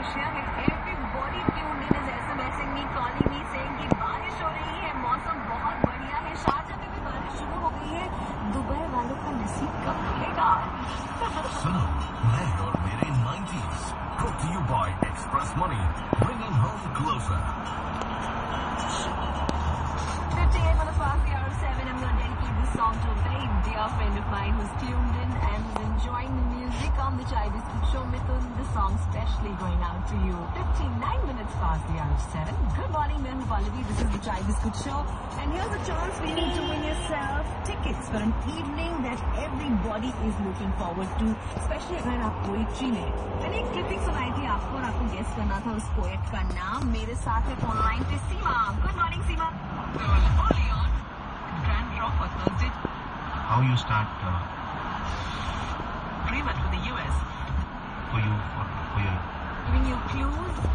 खुशियाँ हैं. Everybody tuned in is SMSing me, calling me, saying कि बारिश हो रही है, मौसम बहुत बढ़िया है. शारजाह में भी बारिश शुरू हो गई है. दुबई वालों का नसीब कब खुलेगा? सुनो, मैं और मेरे 90s. Brought to you by Express Money, bringing home closer. 58 minutes past the hour of 7. I'm going to dedicate this song to a very dear friend of mine who's tuned in and is enjoying the music on the Chai Biscuit Show. Mithun, the song specially going out to you. 59 minutes past the hour of 7. Good morning, मैं हूँ Pallavi. This is the Chai Biscuit Show. And here's a chance for you to win yourself tickets for an evening that everybody is looking forward to. Especially अगर आप poetry में. मैंने एक clipping सुनाई थी आपको और आपको गेस करना था उस पोएट का नाम. मेरे साथ है फोन लाइन पे सीमा. Good morning, Seema. Early on, grand draw for Thursday. How you start Pre-match for the US. for you? Giving you clues.